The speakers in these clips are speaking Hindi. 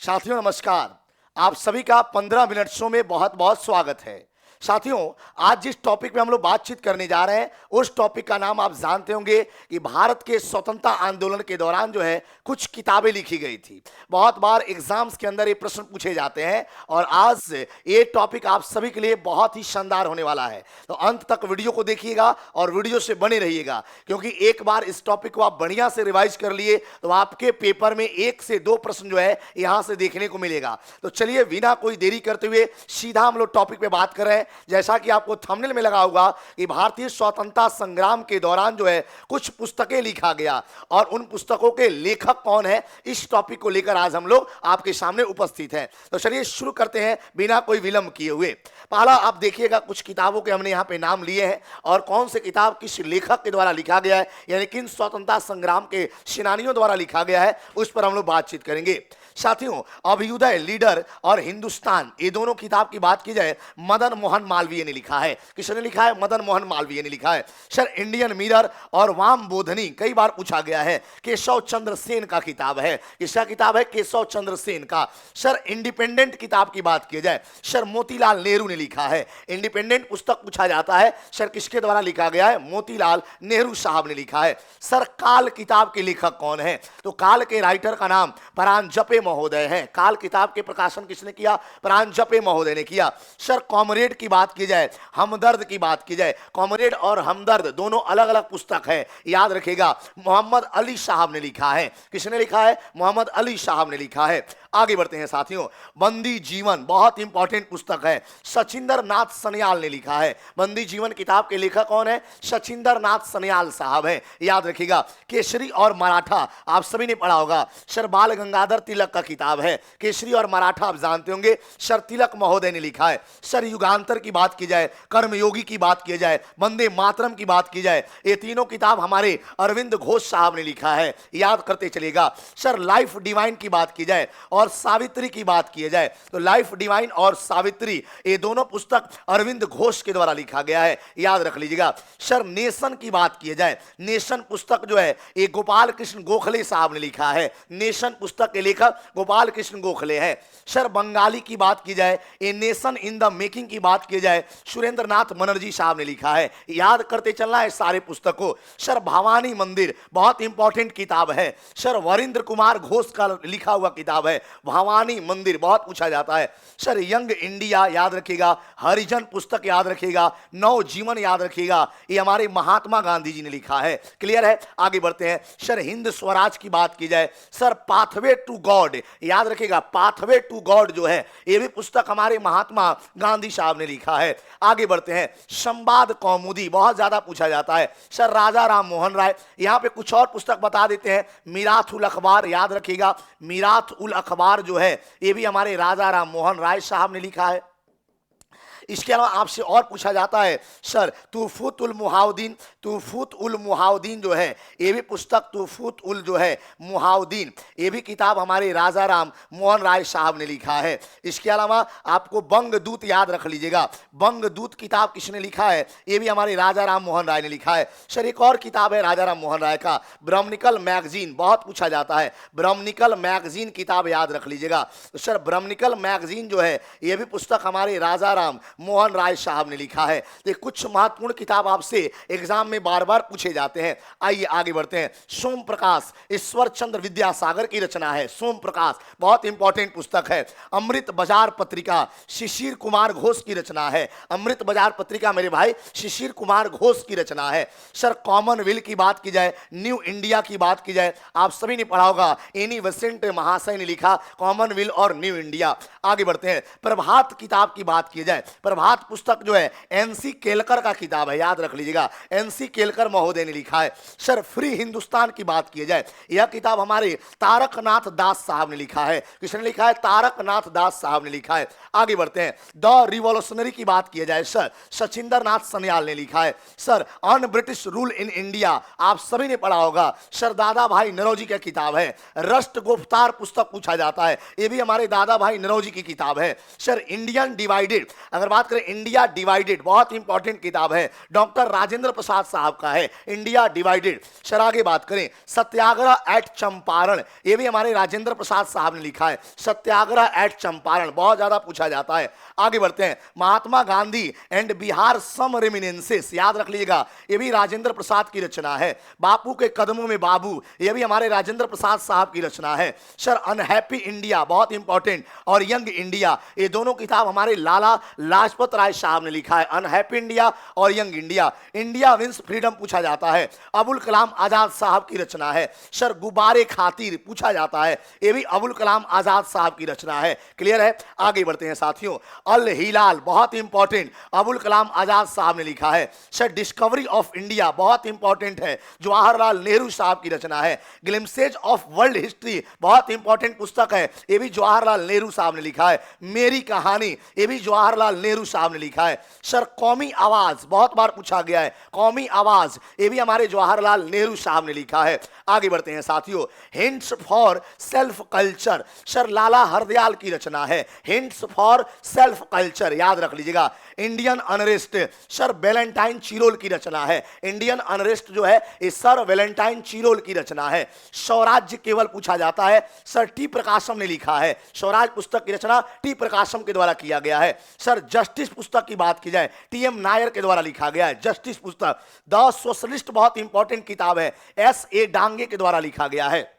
साथियों नमस्कार। आप सभी का 15 मिनट शो में बहुत बहुत स्वागत है। साथियों, आज जिस टॉपिक पे हम लोग बातचीत करने जा रहे हैं उस टॉपिक का नाम आप जानते होंगे कि भारत के स्वतंत्रता आंदोलन के दौरान जो है कुछ किताबें लिखी गई थी। बहुत बार एग्जाम्स के अंदर ये प्रश्न पूछे जाते हैं और आज ये टॉपिक आप सभी के लिए बहुत ही शानदार होने वाला है। तो अंत तक वीडियो को देखिएगा और वीडियो से बने रहिएगा, क्योंकि एक बार इस टॉपिक को आप बढ़िया से रिवाइज कर लिए तो आपके पेपर में 1 से 2 प्रश्न जो है यहां से देखने को मिलेगा। तो चलिए बिना कोई देरी करते हुए सीधा हम लोग टॉपिक पे बात कर रहे हैं। जैसा कि आपको थंबनेल में लगा होगा कि भारतीय स्वतंत्रता संग्राम के दौरान जो है कुछ पुस्तकें लिखा गया और उन पुस्तकों के लेखक कौन है, इस टॉपिक को लेकर आज हम लोग आपके सामने उपस्थित हैं। तो चलिए शुरू करते हैं बिना कोई विलंब किए हुए। पहला आप देखिएगा, कुछ किताबों के हमने यहाँ पे नाम लिए हैं और कौन से किताब किस लेखक के द्वारा लिखा गया है, यानी किन स्वतंत्रता संग्राम के सेनानियों द्वारा लिखा गया है, उस पर हम लोग बातचीत करेंगे। साथियों, अभ्युदय, लीडर और हिंदुस्तान, ये दोनों किताब की बात की जाए मदन मोहन मालवीय ने लिखा है। किसने लिखा है? मदन मोहन मालवीय ने लिखा है। सर इंडियन मिरर और वाम बोधनी कई बार पूछा गया है, केशव चंद्र सेन का किताब है। किसका किताब है? केशव चंद्र सेन का। सर इंडिपेंडेंट किताब की बात की जाए, सर मोतीलाल नेहरू ने लिखा है। इंडिपेंडेंट पुस्तक पूछा जाता है, सर किसके द्वारा लिखा गया है? मोतीलाल नेहरू साहब ने लिखा है। सर काल किताब के लेखक कौन है? तो काल के राइटर का नाम परांजपे महोदय है। काल किताब के प्रकाशन किसने किया? परांजपे महोदय ने किया। सर कॉमरेड की बात की जाए, हमदर्द की बात की जाए, कॉमरेड और हमदर्द दोनों अलग अलग पुस्तक है, याद रखिएगा। मोहम्मद अली साहब ने लिखा है। किसने लिखा है? मोहम्मद अली साहब ने लिखा है। आगे बढ़ते हैं साथियों, बंदी जीवन बहुत इंपॉर्टेंट पुस्तक है, सचिंदर नाथ सन्याल ने लिखा है। बंदी जीवन किताब के लेखक कौन है? सचिंदर नाथ सन्याल साहब हैं, याद रखिएगा। केसरी और मराठा आप सभी ने पढ़ा होगा, सर बाल गंगाधर तिलक का किताब है। केसरी और मराठा आप जानते होंगे, सर तिलक महोदय ने लिखा है। सर युगांतर की बात की जाए, कर्मयोगी की बात की जाए, वंदे मातरम की बात की जाए, ये तीनों किताब हमारे अरविंद घोष साहब ने लिखा है, याद करते चलेगा। सर लाइफ डिवाइन की बात की जाए और सावित्री की बात की जाए तो लाइफ डिवाइन और सावित्री ये दोनों पुस्तक अरविंद घोष के द्वारा लिखा गया है, याद रख लीजिएगा। सर नेशन की बात की जाए, नेशन पुस्तक जो है ये गोपाल कृष्ण गोखले साहब ने लिखा है। नेशन पुस्तक के लेखक गोपाल कृष्ण गोखले हैं। सर बंगाली की बात की जाए, a nation in the making की बात की जाए, सुरेंद्र नाथ बनर्जी साहब ने लिखा है, याद करते चलना है सारे पुस्तकों। सर भवानी मंदिर बहुत इंपॉर्टेंट किताब है, सर वरिंद्र कुमार घोष का लिखा हुआ किताब है भवानी मंदिर, बहुत पूछा जाता है। सर यंग इंडिया याद रखिएगा, हरिजन पुस्तक याद रखिएगा, नव जीवन याद रखिएगा, ये हमारे महात्मा गांधी जी ने लिखा है। क्लियर है? आगे बढ़ते हैं। सर हिंद स्वराज की बात की जाए, सर पाथवे टू गॉड याद रखिएगा, पाथवे टू गॉड जो है ये भी पुस्तक हमारे महात्मा गांधी साहब ने लिखा है। आगे बढ़ते हैं। संवाद कौमुदी बहुत ज्यादा पूछा जाता है, सर राजा राम मोहन राय। यहां पे कुछ और पुस्तक बता देते हैं, मीराथ उल अखबार याद रखिएगा, मीराथ उल अखबार जो है ये भी हमारे राजा राम मोहन राय साहब ने लिखा है। इसके अलावा आपसे और पूछा जाता है, सर तूफूत उल मुहाउद्दीन, तूफूत उल मुहाउद्दीन जो है ये भी पुस्तक, तूफूत उल जो है मुहाउद्दीन ये भी किताब हमारे राजा राम मोहन राय साहब ने लिखा है। इसके अलावा आपको बंगदूत याद रख लीजिएगा, बंगदूत किताब किसने लिखा है? ये भी हमारे राजा राम मोहन राय ने लिखा है। सर एक और किताब है राजा राम मोहन राय का, ब्रह्मनिकल मैगजीन, बहुत पूछा जाता है, ब्रह्मनिकल मैगजीन किताब याद रख लीजिएगा। तो सर ब्रह्मनिकल मैगजीन जो है ये भी पुस्तक हमारे राजा राम मोहन राय साहब ने लिखा है। तो कुछ महत्वपूर्ण किताब आपसे एग्जाम में बार बार पूछे जाते हैं। आइए आगे बढ़ते हैं। सोम प्रकाश, ईश्वर चंद्र विद्यासागर की रचना है, सोम प्रकाश बहुत इंपॉर्टेंट पुस्तक है। अमृत बाजार पत्रिका शिशिर कुमार घोष की रचना है, अमृत बाजार पत्रिका मेरे भाई शिशिर कुमार घोष की रचना है। सर कॉमनवेल्थ की बात की जाए, न्यू इंडिया की बात की जाए, आप सभी ने पढ़ा होगा, एनी बेसेंट महाशय ने लिखा कॉमनवेल्थ और न्यू इंडिया। आगे बढ़ते हैं। प्रभात किताब की बात की जाए, प्रभात पुस्तक जो है एनसी केलकर का किताब है, याद रख लीजिएगा, एनसी केलकर महोदय ने लिखा है। सर फ्री हिंदुस्तान की बात की जाए, यह किताब हमारे तारकनाथ दास साहब ने लिखा है। किसने लिखा है? तारकनाथ दास साहब ने लिखा है। आगे बढ़ते हैं। द रिवॉल्यूशनरी की बात की जाए, सर सचिंदर नाथ सन्याल ने लिखा है। Sir un British rule in India आप सभी ने पढ़ा होगा, सर दादा भाई नरौजी का किताब है। राष्ट्र गुप्तार पुस्तक पूछा जाता है, यह भी हमारे दादा भाई नरौजी की किताब है। सर इंडियन डिवाइडेड अगर बात करें इंडिया डिवाइडेड, बहुत इंपॉर्टेंट किताब है, डॉक्टर राजेंद्र प्रसाद साहब का है, इंडिया डिवाइडेड। सर आगे बात करें सत्याग्रह एट चंपारण, ये भी हमारे राजेंद्र प्रसाद साहब ने लिखा है, सत्याग्रह एट चंपारण, बहुत ज्यादा पूछा जाता है। आगे बढ़ते हैं, महात्मा गांधी एंड बिहार सम रेमिनेंसेस, याद रख लीजिएगा, ये भी राजेंद्र प्रसाद की रचना है। बापू के कदमों में बाबू, ये भी हमारे राजेंद्र प्रसाद साहब की रचना है। सर अनहैप्पी इंडिया, बहुत इंपॉर्टेंट, और यंग इंडिया, ये दोनों किताब हमारे लाला लाजपत राय साहब ने लिखा है, अनहैप्पी इंडिया और young India. India wins freedom पूछा जाता है, अबुल कलाम आजाद साहब की रचना है। सर गुब्बारे खातिर पूछा जाता है, ये भी अबुल कलाम आजाद साहब की रचना है। क्लियर है? आगे बढ़ते हैं साथियों, अल हिलाल, बहुत इंपॉर्टेंट, अबुल कलाम आजाद साहब ने लिखा है। सर डिस्कवरी ऑफ इंडिया, बहुत इंपॉर्टेंट है, जवाहरलाल नेहरू साहब की रचना है। ग्लिम्सेज ऑफ वर्ल्ड हिस्ट्री, बहुत इंपॉर्टेंट पुस्तक है, ये भी जवाहरलाल नेहरू साहब ने लिखा है। मेरी कहानी, ये भी जवाहरलाल नेहरू साहब ने लिखा है। सर कौमी आवाज, बहुत बार पूछा गया है, कौमी आवाज, ये भी हमारे जवाहरलाल नेहरू साहब ने लिखा है। आगे बढ़ते हैं साथियों, hints for self culture, sir Lala Hardayal की रचना है, हिंट्स फॉर सेल्फ कल्चर, याद रख लीजिएगा। Indian unrest, sir Valentine Chirol की रचना है, इंडियन अनरेस्ट जो है ये सर वैलेंटाइन चिरोल की रचना है। स्वराज्य केवल पूछा जाता है, सर टी प्रकाशम ने लिखा है, स्वराज पुस्तक की रचना टी प्रकाशम के द्वारा किया गया है। सर जस्टिस पुस्तक की बात की जाए, टीएम नायर के द्वारा लिखा गया है, जस्टिस पुस्तक। द सोशलिस्ट, बहुत इंपॉर्टेंट किताब है, एस.ए. डांगे के द्वारा लिखा गया है।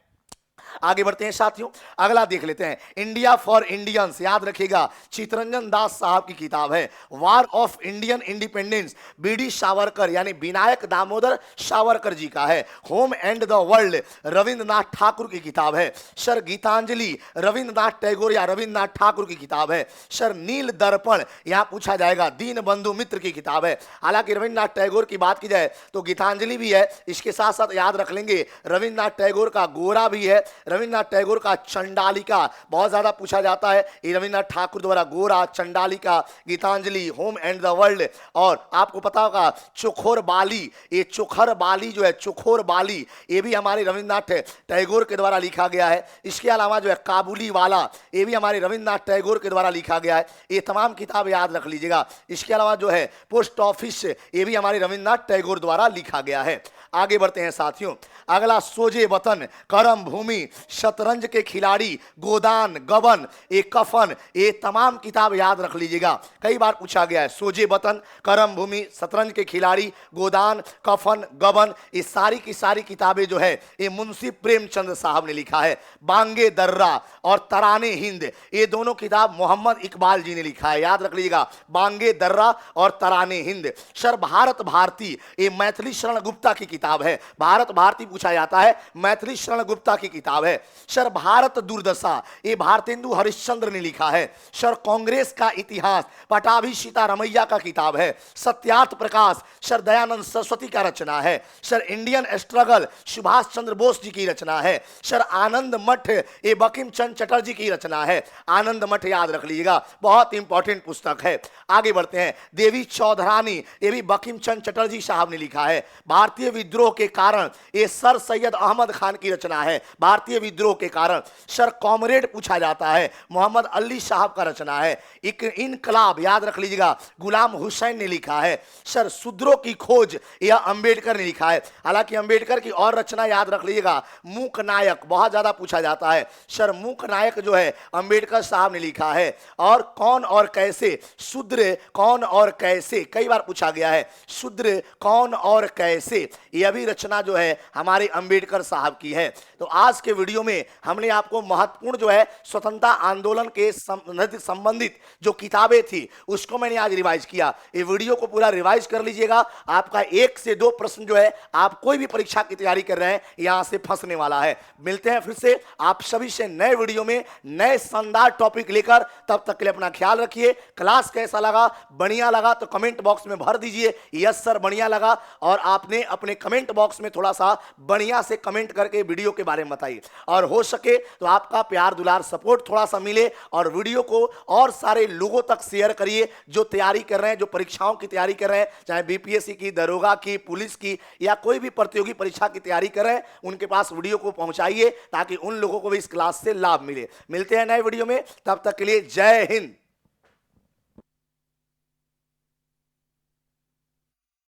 आगे बढ़ते हैं साथियों, अगला देख लेते हैं, इंडिया फॉर इंडियंस, याद रखिएगा, चितरंजन दास साहब की किताब है। War of Indian independence, BD. Savarkar यानी विनायक दामोदर सावरकर जी का है। Home and the world, Rabindranath Thakur की किताब है। सर गीतांजलि, रविंद्रनाथ टैगोर या रविंद्रनाथ ठाकुर की किताब है। सर नील दर्पण, यहां पूछा जाएगा, दीन बंधु मित्र की किताब है। हालांकि रविंद्रनाथ टैगोर की बात की जाए तो गीतांजलि भी है, इसके साथ साथ याद रख लेंगे रविंद्रनाथ टैगोर का गोरा भी है, रविंद्रनाथ टैगोर का चंडालिका, बहुत ज्यादा पूछा जाता है, ये रविंद्रनाथ ठाकुर द्वारा Gora, Chandalika, Gitanjali, home and the world. और आपको पता होगा चोखोर बाली, ये चोखर बाली जो है, चोखोर बाली, ये भी हमारे रविंद्रनाथ टैगोर के द्वारा लिखा गया है। इसके अलावा जो है काबुली वाला, ये भी हमारे रविंद्रनाथ टैगोर के द्वारा लिखा गया है। ये तमाम किताब याद रख लीजिएगा। इसके अलावा जो है पोस्ट ऑफिस, ये भी हमारे रविंद्रनाथ टैगोर द्वारा लिखा गया है। आगे बढ़ते हैं साथियों, अगला सोजे वतन, करम भूमि, शतरंज के खिलाड़ी, गोदान, गबन, एक कफन, ये तमाम किताब याद रख लीजिएगा, कई बार पूछा गया है। सोजे वतन, करम भूमि, शतरंज के खिलाड़ी, गोदान, कफन, गबन, ये सारी की सारी किताबें जो है ये मुंशी प्रेमचंद साहब ने लिखा है। बांगे दर्रा और तराने हिंद, ये दोनों किताब मोहम्मद इकबाल जी ने लिखा है, याद रख लीजिएगा, बांगे दर्रा और तराने हिंद। सर भारत भारती, ये मैथिली शरण गुप्ता की किताब है, भारत भारती पूछा जाता है, मैथिली शरण गुप्ता की किताब है। सर भारत दुर्दशा, ये भारतेंदु हरिश्चंद्र ने लिखा है। सर कांग्रेस का इतिहास, पटाभी सीतारमैया का किताब है। सत्यार्थ प्रकाश, सर दयानंद सरस्वती का रचना है। Sir Indian struggle, Subhash Chandra Bose ji की रचना है। सर आनंद मठ, ये बंकिम चंद्र चटर्जी की रचना है, आनंद मठ, याद रख लीजिएगा, बहुत इंपॉर्टेंट पुस्तक है। आगे बढ़ते हैं, देवी चौधरानी, ये भी बंकिम चंद्र चटर्जी साहब ने लिखा है। भारतीय विद्रोह के कारण, ये सर सैयद अहमद खान की रचना है, भारतीय विद्रोह के कारण। सर कॉमरेड पूछा जाता है, मोहम्मद अली साहब का रचना है। एक इनकलाब, याद रख लीजिएगा, गुलाम हुसैन ने लिखा है। सर शूद्रों की खोज, यह अंबेडकर ने लिखा है। हालांकि अंबेडकर की और रचना याद रख लीजिएगा, मूक नायक, बहुत ज्यादा पूछा जाता है। सर मूक नायक जो है अंबेडकर साहब ने लिखा है। और कौन और कैसे, शूद्र कौन और कैसे, कई बार पूछा गया है, शूद्र कौन और कैसे, यह भी रचना जो है हमारे अंबेडकर साहब की है। तो आज के वीडियो में हमने आपको महत्वपूर्ण जो है स्वतंत्रता आंदोलन के संबंधित जो किताबें थी उसको मैंने आज रिवाइज किया। ये वीडियो को पूरा रिवाइज कर लीजिएगा, आपका 1 से 2 प्रश्न जो है आप कोई भी परीक्षा की तैयारी कर रहे हैं यहां से फंसने वाला है। मिलते हैं फिर से आप सभी से नए वीडियो में नए शानदार टॉपिक लेकर, तब तक के लिए अपना ख्याल रखिए। क्लास कैसा लगा, बढ़िया लगा तो कमेंट बॉक्स में भर दीजिए यस सर बढ़िया लगा, और आपने अपने कमेंट बॉक्स में थोड़ा सा बढ़िया से कमेंट करके वीडियो के बारे में बताइए, और हो सके तो आपका प्यार दुलार सपोर्ट थोड़ा सा मिले, और वीडियो को और सारे लोगों तक शेयर करिए जो तैयारी कर रहे हैं, जो परीक्षाओं की तैयारी कर रहे हैं, चाहे बीपीएससी की, दरोगा की, पुलिस की, या कोई भी प्रतियोगी परीक्षा की तैयारी कर रहे हैं, उनके पास वीडियो को पहुंचाइए ताकि उन लोगों को भी इस क्लास से लाभ मिले। मिलते हैं नए वीडियो में, तब तक के लिए जय हिंद।